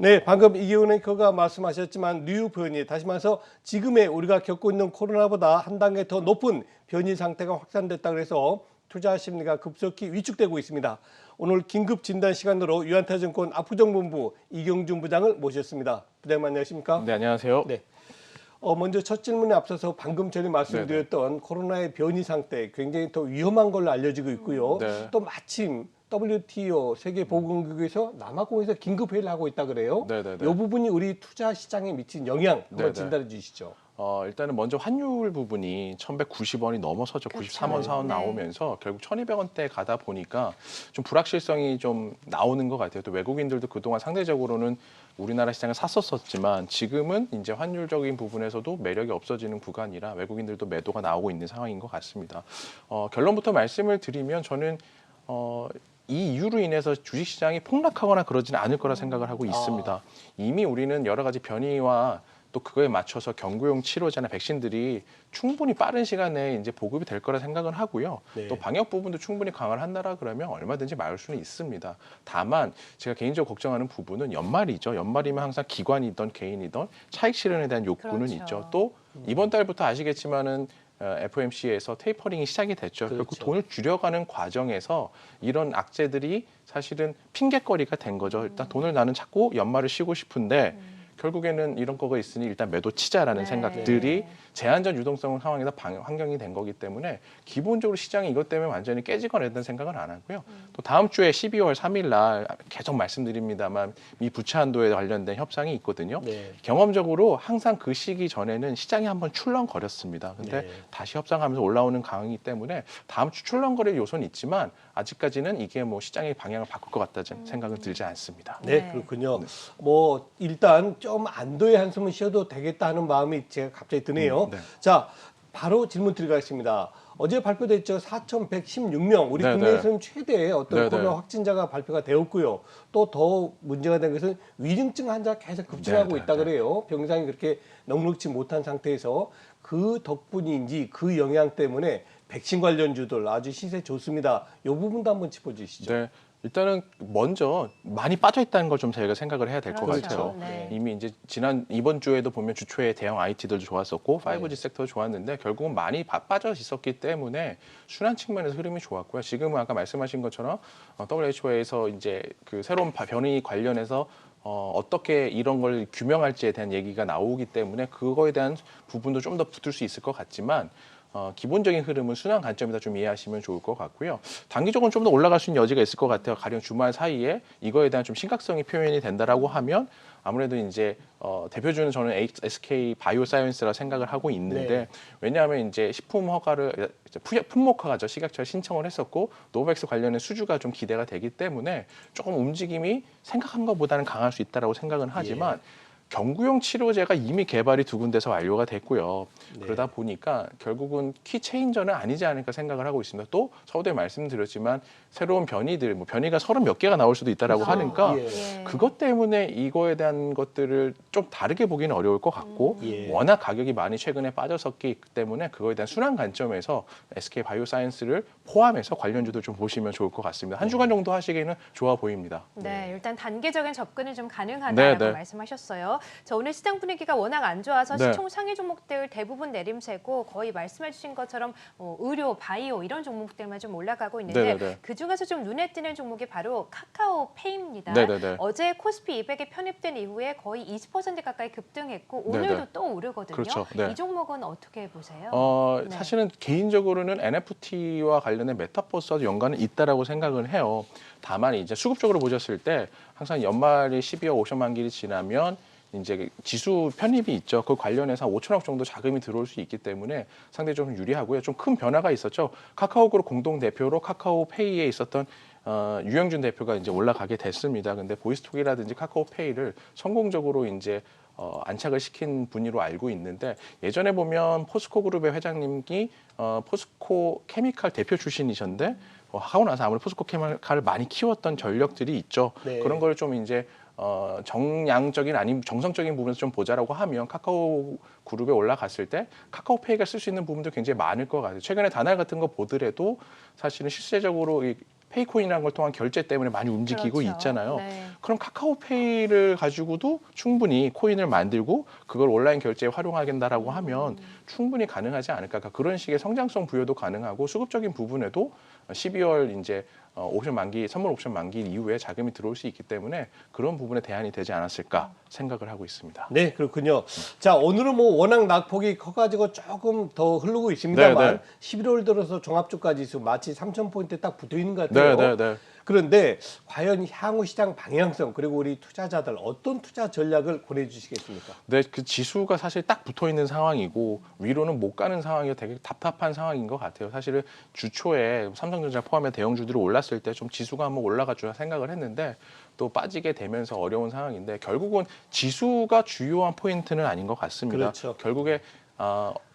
네, 방금 이기훈 앵커가 말씀하셨지만 뉴 변이, 다시 말해서 지금의 우리가 겪고 있는 코로나보다 한 단계 더 높은 변이 상태가 확산됐다 그래서 투자 심리가 급속히 위축되고 있습니다. 오늘 긴급 진단 시간으로 유한타증권 압구정본부 이경준 부장을 모셨습니다. 부장님 안녕하십니까? 네, 안녕하세요. 네. 먼저 첫 질문에 앞서서 방금 전에 말씀드렸던 코로나의 변이 상태 굉장히 더 위험한 걸로 알려지고 있고요. 네. 또 마침 WTO 세계보건기구에서 남아공에서 긴급 회의를 하고 있다 그래요. 네네네. 이 부분이 우리 투자 시장에 미친 영향 한번 네네. 진단해 주시죠. 일단은 먼저 환율 부분이 1,190원이 넘어서죠. 93원, 4원 네. 나오면서 결국 1,200원대 가다 보니까 좀 불확실성이 좀 나오는 것 같아요. 또 외국인들도 그동안 상대적으로는 우리나라 시장을 샀었지만 지금은 이제 환율적인 부분에서도 매력이 없어지는 구간이라 외국인들도 매도가 나오고 있는 상황인 것 같습니다. 결론부터 말씀을 드리면 저는 이 이유로 인해서 주식시장이 폭락하거나 그러지는 않을 거라 생각을 하고 있습니다. 이미 우리는 여러 가지 변이와 또 그거에 맞춰서 경구용 치료제나 백신들이 충분히 빠른 시간에 이제 보급이 될 거라 생각을 하고요. 네. 또 방역 부분도 충분히 강화를 한다라 그러면 얼마든지 막을 수는 있습니다. 다만 제가 개인적으로 걱정하는 부분은 연말이죠. 연말이면 항상 기관이든 개인이든 차익 실현에 대한 욕구는 그렇죠. 있죠. 또 이번 달부터 아시겠지만은 FOMC에서 테이퍼링이 시작이 됐죠. 그렇죠. 결국 돈을 줄여가는 과정에서 이런 악재들이 사실은 핑계거리가 된 거죠. 일단 돈을 나는 자꾸 연말을 쉬고 싶은데 결국에는 이런 거가 있으니 일단 매도 치자라는 네. 생각들이 제한적 유동성 상황에서 환경이 된 거기 때문에 기본적으로 시장이 이것 때문에 완전히 깨지거나 이런 생각은 안 하고요. 또 다음 주에 12월 3일 날 계속 말씀드립니다만 미 부채 한도에 관련된 협상이 있거든요. 네. 경험적으로 항상 그 시기 전에는 시장이 한번 출렁거렸습니다. 근데 네. 다시 협상하면서 올라오는 강이기 때문에 다음 주 출렁거릴 요소는 있지만 아직까지는 이게 뭐 시장의 방향을 바꿀 것 같다는 생각은 들지 않습니다. 네, 네. 그렇군요. 뭐 일단 좀 안도의 한숨을 쉬어도 되겠다 하는 마음이 제가 갑자기 드네요. 네. 자, 바로 질문 드리겠습니다. 어제 발표됐죠. 4,116명. 우리 네, 국내에서는 최대의 어떤 네, 코로나 네. 확진자가 발표가 되었고요. 또 더 문제가 된 것은 위중증 환자가 계속 급증하고 네, 있다 네. 그래요. 병상이 그렇게 넉넉지 못한 상태에서 그 덕분인지 그 영향 때문에 백신 관련주들 아주 시세 좋습니다. 이 부분도 한번 짚어주시죠. 네. 일단은 먼저 많이 빠져 있다는 걸 좀 저희가 생각을 해야 될 것 그렇죠. 같아요. 네. 이미 이제 이번 주에도 보면 주초에 대형 IT들도 좋았었고 5G 네. 섹터도 좋았는데 결국은 많이 빠져 있었기 때문에 순환 측면에서 흐름이 좋았고요. 지금은 아까 말씀하신 것처럼 WHO에서 이제 그 새로운 변이 관련해서 어떻게 이런 걸 규명할지에 대한 얘기가 나오기 때문에 그거에 대한 부분도 좀 더 붙을 수 있을 것 같지만 기본적인 흐름은 순환 관점에다 좀 이해하시면 좋을 것 같고요. 단기적으로는 좀 더 올라갈 수 있는 여지가 있을 것 같아요. 가령 주말 사이에 이거에 대한 좀 심각성이 표현이 된다라고 하면 아무래도 이제 대표주는 저는 SK 바이오사이언스라 생각을 하고 있는데 네. 왜냐하면 이제 식품 허가를 품목 허가죠. 식약처에 신청을 했었고 노백스 관련된 수주가 좀 기대가 되기 때문에 조금 움직임이 생각한 것보다는 강할 수 있다라고 생각은 하지만 경구용 치료제가 이미 개발이 2군데서 완료가 됐고요. 네. 그러다 보니까 결국은 키 체인저는 아니지 않을까 생각을 하고 있습니다. 또 서두에 말씀드렸지만 새로운 변이들, 뭐 변이가 30 몇 개가 나올 수도 있다라고 하니까 예. 그것 때문에 이거에 대한 것들을 좀 다르게 보기는 어려울 것 같고 예. 워낙 가격이 많이 최근에 빠졌었기 때문에 그거에 대한 순환 관점에서 SK 바이오사이언스를 포함해서 관련주들 좀 보시면 좋을 것 같습니다. 한 주간 정도 하시기에는 좋아 보입니다. 네, 일단 단계적인 접근이 좀 가능하다라고 네, 네. 말씀하셨어요. 저 오늘 시장 분위기가 워낙 안 좋아서 네. 시총 상위 종목들 대부분 내림세고 거의 말씀해주신 것처럼 의료, 바이오 이런 종목들만 좀 올라가고 있는데 네, 네, 네. 그 중에서 좀 눈에 띄는 종목이 바로 카카오페이입니다. 네, 네, 네. 어제 코스피 200에 편입된 이후에 거의 20% 가까이 급등했고 네, 오늘도 네. 또 오르거든요. 그렇죠. 네. 이 종목은 어떻게 보세요? 네. 사실은 개인적으로는 NFT와 관련된 메타버스와도 연관은 있다라고 생각을 해요. 다만 이제 수급적으로 보셨을 때 항상 연말이 12월 5천만 길이 지나면 이제 지수 편입이 있죠. 그 관련해서 한 5천억 정도 자금이 들어올 수 있기 때문에 상당히 좀 유리하고요. 좀 큰 변화가 있었죠. 카카오그룹 공동 대표로 카카오페이에 있었던 유영준 대표가 이제 올라가게 됐습니다. 근데 보이스톡이라든지 카카오페이를 성공적으로 이제 안착을 시킨 분으로 알고 있는데 예전에 보면 포스코 그룹의 회장님이 포스코 케미칼 대표 출신이셨는데 하고 나서 아무래도 포스코 케미칼을 많이 키웠던 전력들이 있죠. 네. 그런 걸 좀 이제 정량적인 아니면 정성적인 부분에서 좀 보자라고 하면 카카오 그룹에 올라갔을 때 카카오페이가 쓸 수 있는 부분도 굉장히 많을 것 같아요. 최근에 다날 같은 거 보더라도 사실은 실제적으로 페이코인이라는 걸 통한 결제 때문에 많이 움직이고 그렇죠. 있잖아요. 네. 그럼 카카오페이를 가지고도 충분히 코인을 만들고 그걸 온라인 결제에 활용하겠다라고 하면 충분히 가능하지 않을까. 그러니까 그런 식의 성장성 부여도 가능하고 수급적인 부분에도 12월 이제 옵션 만기, 선물 옵션 만기 이후에 자금이 들어올 수 있기 때문에 그런 부분에 대안이 되지 않았을까 생각을 하고 있습니다. 네, 그렇군요. 자, 오늘은 뭐 워낙 낙폭이 커가지고 조금 더 흐르고 있습니다만 네, 네. 11월 들어서 종합주가 지수 마치 3,000포인트 딱 붙어 있는 것 같아요. 네, 네, 네. 그런데 과연 향후 시장 방향성 그리고 우리 투자자들 어떤 투자 전략을 권해주시겠습니까? 네, 그 지수가 사실 딱 붙어 있는 상황이고 위로는 못 가는 상황이 되게 답답한 상황인 것 같아요. 사실은 주초에 삼성전자 포함해 대형주들이 올랐을 때 좀 지수가 한번 올라갈 줄 생각을 했는데 또 빠지게 되면서 어려운 상황인데 결국은 지수가 주요한 포인트는 아닌 것 같습니다. 그렇죠. 결국에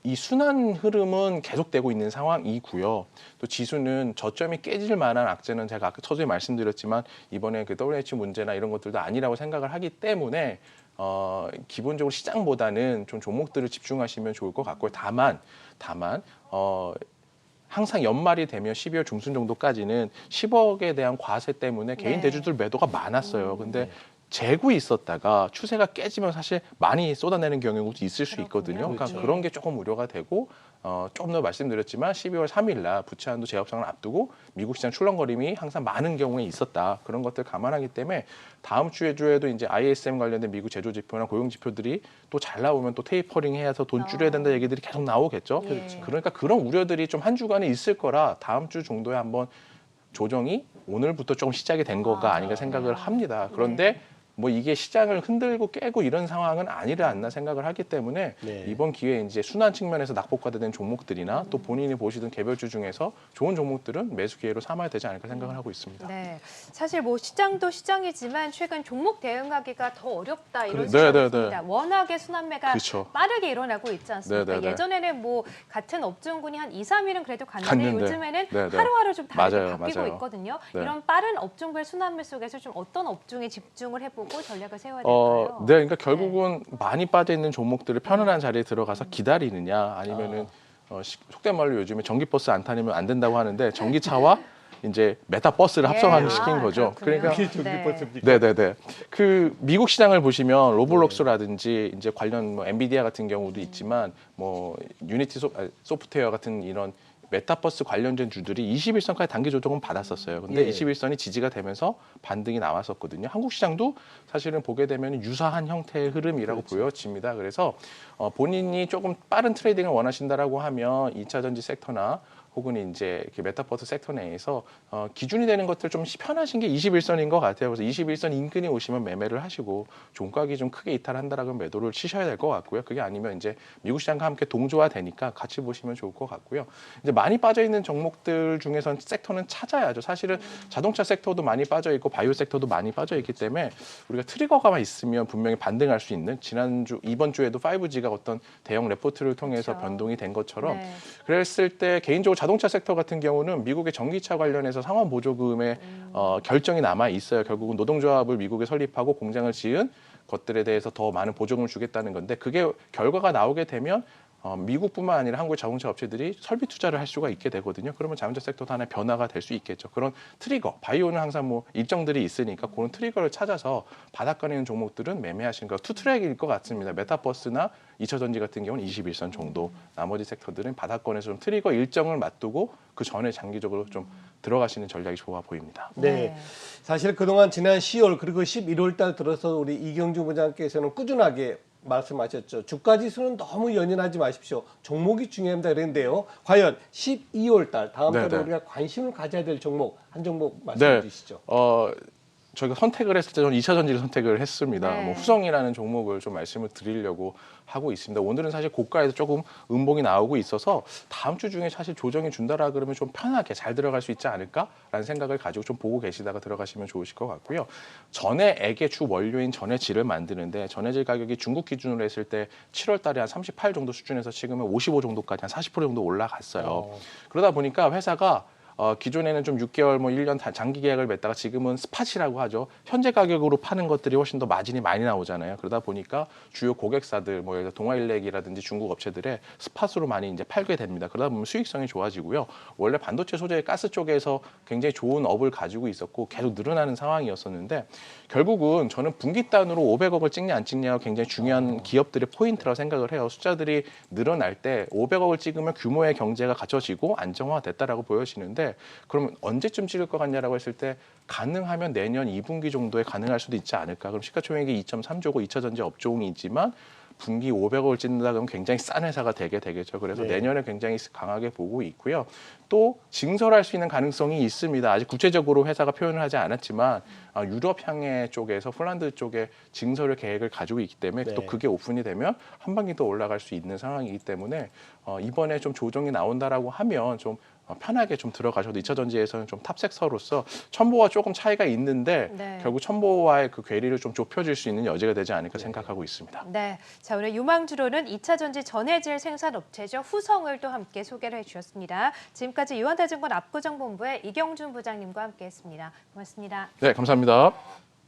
이 순환 흐름은 계속되고 있는 상황이고요. 또 지수는 저점이 깨질 만한 악재는 제가 아까 처음에 말씀드렸지만 이번에 그 WH 문제나 이런 것들도 아니라고 생각을 하기 때문에 기본적으로 시장보다는 좀 종목들을 집중하시면 좋을 것 같고요. 다만 항상 연말이 되면 12월 중순 정도까지는 10억에 대한 과세 때문에 개인 네. 대주들 매도가 많았어요. 근데 재고 있었다가 추세가 깨지면 사실 많이 쏟아내는 경우도 있을 수 있거든요. 그렇군요. 그러니까 그렇죠. 그런 게 조금 우려가 되고 조금 더 말씀드렸지만 12월 3일 날 부채한도 재협상을 앞두고 미국 시장 출렁거림이 항상 많은 경우에 있었다. 그런 것들 감안하기 때문에 다음 주에도 이제 ISM 관련된 미국 제조 지표나 고용 지표들이 또 잘 나오면 또 테이퍼링 해서 돈 줄여야 된다 얘기들이 계속 나오겠죠. 그렇죠. 그러니까 그런 우려들이 좀 한 주간에 있을 거라 다음 주 정도에 한번 조정이 오늘부터 조금 시작이 된 거가 아닌가 생각을 합니다. 그런데 뭐 이게 시장을 흔들고 깨고 이런 상황은 아니지 않나 생각을 하기 때문에 네. 이번 기회에 이제 순환 측면에서 낙폭과대된 종목들이나 또 본인이 보시던 개별주 중에서 좋은 종목들은 매수 기회로 삼아야 되지 않을까 생각을 하고 있습니다. 네, 사실 뭐 시장도 시장이지만 최근 종목 대응하기가 더 어렵다 이런 그렇죠. 생각이 네, 네, 듭니다. 워낙에 순환매가 그렇죠. 빠르게 일어나고 있지 않습니까? 네, 네, 네. 예전에는 뭐 같은 업종군이 한 2, 3일은 그래도 갔는데 갔는데. 요즘에는 네, 네. 하루하루 좀 다르게 맞아요, 바뀌고 맞아요. 있거든요. 네. 이런 빠른 업종별 순환매 속에서 좀 어떤 업종에 집중을 해보고 전략을 세워야 될까요? 네, 그러니까 결국은 많이 빠져 있는 종목들을 편안한 자리에 들어가서 기다리느냐, 아니면은 속된 말로 요즘에 전기버스 안 타면 안 된다고 하는데 전기차와 이제 메타버스를 합성하는 시킨 거죠. 그렇군요. 그러니까 이게 전기버스입니까? 네네네. 그 미국 시장을 보시면 로블록스라든지 이제 관련 뭐 엔비디아 같은 경우도 있지만 뭐 유니티 소프트웨어 같은 이런 메타버스 관련된 주들이 21선까지 단기 조정은 받았었어요. 근데 예. 21선이 지지가 되면서 반등이 나왔었거든요. 한국 시장도 사실은 보게 되면 유사한 형태의 흐름이라고 보여집니다. 그래서 본인이 조금 빠른 트레이딩을 원하신다라고 하면 2차 전지 섹터나 혹은 이제 이렇게 메타버스 섹터 내에서 기준이 되는 것들 좀 편하신 게 21선인 것 같아요. 그래서 21선 인근에 오시면 매매를 하시고 종가기 좀 크게 이탈한다라고 매도를 치셔야 될 것 같고요. 그게 아니면 이제 미국 시장과 함께 동조화되니까 같이 보시면 좋을 것 같고요. 이제 많이 빠져 있는 종목들 중에선 섹터는 찾아야죠. 사실은 자동차 섹터도 많이 빠져 있고 바이오 섹터도 많이 빠져 있기 때문에 우리가 트리거가 있으면 분명히 반등할 수 있는 지난주 이번 주에도 5G가 어떤 대형 레포트를 통해서 그렇죠. 변동이 된 것처럼 네. 그랬을 때 개인적으로 자동차 섹터 같은 경우는 미국의 전기차 관련해서 상환 보조금의 결정이 남아 있어요. 결국은 노동조합을 미국에 설립하고 공장을 지은 것들에 대해서 더 많은 보조금을 주겠다는 건데 그게 결과가 나오게 되면 미국뿐만 아니라 한국의 자동차 업체들이 설비 투자를 할 수가 있게 되거든요. 그러면 자동차 섹터도 하나의 변화가 될 수 있겠죠. 그런 트리거, 바이오는 항상 뭐 일정들이 있으니까 그런 트리거를 찾아서 바닥권에 있는 종목들은 매매하시는 거 투트랙일 것 같습니다. 메타버스나 2차 전지 같은 경우는 21선 정도, 나머지 섹터들은 바닥권에서 좀 트리거 일정을 맞두고 그 전에 장기적으로 좀 들어가시는 전략이 좋아 보입니다. 네. 사실 그동안 지난 10월 그리고 11월 달 들어서 우리 이경주 부장께서는 꾸준하게 말씀하셨죠. 주가 지수는 너무 연연하지 마십시오. 종목이 중요합니다. 그랬는데요. 과연 12월 달 다음 달에 네네. 우리가 관심을 가져야 될 종목 한 종목 말씀해 주시죠. 저희가 선택을 했을 때 저는 2차 전지를 선택을 했습니다. 네. 뭐 후성이라는 종목을 좀 말씀을 드리려고 하고 있습니다. 오늘은 사실 고가에서 조금 음봉이 나오고 있어서 다음 주 중에 사실 조정이 준다라 그러면 좀 편하게 잘 들어갈 수 있지 않을까라는 생각을 가지고 좀 보고 계시다가 들어가시면 좋으실 것 같고요. 전해액의 주 원료인 전해질을 만드는데 전해질 가격이 중국 기준으로 했을 때 7월 달에 한 38 정도 수준에서 지금은 55 정도까지 한 40% 정도 올라갔어요. 그러다 보니까 회사가 기존에는 좀 6개월, 뭐 1년 장기 계약을 맺다가 지금은 스팟이라고 하죠. 현재 가격으로 파는 것들이 훨씬 더 마진이 많이 나오잖아요. 그러다 보니까 주요 고객사들, 뭐 예를 들어 동아일렉이라든지 중국 업체들의 스팟으로 많이 이제 팔게 됩니다. 그러다 보면 수익성이 좋아지고요. 원래 반도체 소재 가스 쪽에서 굉장히 좋은 업을 가지고 있었고 계속 늘어나는 상황이었었는데 결국은 저는 분기 단으로 500억을 찍냐 안 찍냐가 굉장히 중요한 기업들의 포인트라고 생각을 해요. 숫자들이 늘어날 때 500억을 찍으면 규모의 경제가 갖춰지고 안정화됐다라고 보여지는데 그러면 언제쯤 찍을 것 같냐라고 했을 때 가능하면 내년 2분기 정도에 가능할 수도 있지 않을까. 그럼 시가총액이 2.3조고 2차 전지 업종이지만 분기 500억을 찍는다 그러면 굉장히 싼 회사가 되겠죠. 그래서 네. 내년에 굉장히 강하게 보고 있고요. 또 증설할 수 있는 가능성이 있습니다. 아직 구체적으로 회사가 표현을 하지 않았지만 유럽 향해 쪽에서 폴란드 쪽에 증설을 계획을 가지고 있기 때문에 네. 또 그게 오픈이 되면 한 반기 더 올라갈 수 있는 상황이기 때문에 이번에 좀 조정이 나온다라고 하면 좀 편하게 좀 들어가셔도 2차 전지에서는 좀 탑섹터로서 첨보와 조금 차이가 있는데 네. 결국 첨보와의 그 괴리를 좀 좁혀질 수 있는 여지가 되지 않을까 생각하고 있습니다. 네, 자 오늘 유망주로는 2차 전지 전해질 생산 업체죠 후성을 또 함께 소개를 해주셨습니다. 지금까지 유한타증권 압구정본부의 이경준 부장님과 함께했습니다. 고맙습니다. 네, 감사합니다.